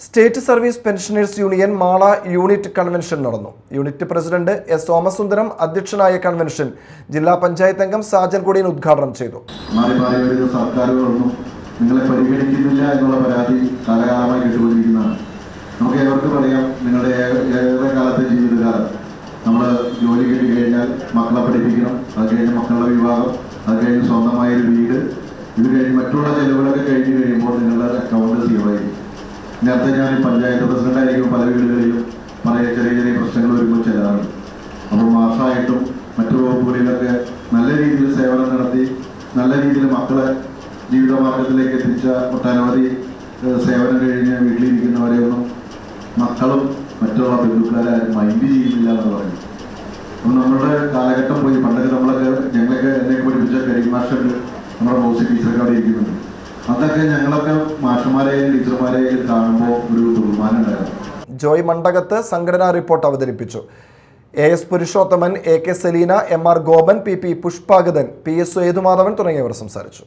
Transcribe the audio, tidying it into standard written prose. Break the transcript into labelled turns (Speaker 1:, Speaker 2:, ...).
Speaker 1: State service pensioners union Mala unit convention നടന്നു. Unit president S Somasundaram അധ്യക്ഷനായ convention ജില്ലാ പഞ്ചായത്ത് അംഗം സാജൻ കൊടിയൻ ഉദ്ഘാടനം ചെയ്തു.
Speaker 2: സർക്കാരുകളൊന്നും നിങ്ങളെ പരിഗണിക്കുന്നില്ല എന്നുള്ള പരാതി കാലകാലമായി കേട്ടുകൊണ്ടിരിക്കുന്നതാണ്. നമുക്ക് ഏവർക്കും അറിയാം, നിങ്ങളുടെ ഏറെ കാലത്തെ ജീവിതകാലം നമ്മൾ ജോലി കിട്ടി കഴിഞ്ഞാൽ മക്കളെ പഠിപ്പിക്കണം, അത് കഴിഞ്ഞ് മക്കളുടെ വിവാഹം, അത് കഴിഞ്ഞ് സ്വന്തമായൊരു വീട്, ഇത് കഴിഞ്ഞ് മറ്റുള്ള ചെലവുകളൊക്കെ കഴിഞ്ഞ് കഴിയുമ്പോൾ നിങ്ങളുടെ അക്കൗണ്ട് സീറോയായിരിക്കും. നേരത്തെ ഞാൻ പഞ്ചായത്ത് പ്രസിഡന്റായിരിക്കും, പല വീടുകളിലും ചെറിയ ചെറിയ പ്രശ്നങ്ങൾ വരുമ്പോൾ ചെല്ലാറുണ്ട്. അപ്പോൾ മാസമായിട്ടും മറ്റു വകുപ്പുകളിലൊക്കെ നല്ല രീതിയിൽ സേവനം നടത്തി നല്ല രീതിയിൽ മക്കളെ ജീവിതമാർഗത്തിലേക്ക് എത്തിച്ച ഒട്ടനവധി സേവനം കഴിഞ്ഞ് വീട്ടിലിരിക്കുന്നവരെ ഒന്നും മക്കളും മറ്റുള്ള ബന്ധുക്കാരും മൈൻഡ് ചെയ്യുന്നില്ല എന്ന് പറയും. അപ്പം നമ്മളുടെ കാലഘട്ടം പോയി. പണ്ടൊക്കെ ഞങ്ങളൊക്കെ എന്നെ പഠിപ്പിച്ച കരിം മാഷുണ്ട്, നമ്മുടെ മ്യൂസിക് ടീച്ചറൊക്കെ അവിടെ ഇരിക്കുന്നുണ്ട്. അതൊക്കെ ഞങ്ങളൊക്കെ മാഷന്മാരെയും ടീച്ചർമാരെയും കാണുമ്പോൾ ഒരു ബഹുമാനം ഉണ്ടായിരുന്നു.
Speaker 1: ജോയ് മണ്ഡകത്ത് സംഘടനാ റിപ്പോർട്ട് അവതരിപ്പിച്ചു. AS Purushothaman, AK Saleena, MR Gopan, PP Pushpagathan, PS Sethumadhavan തുടങ്ങിയവർ സംസാരിച്ചു.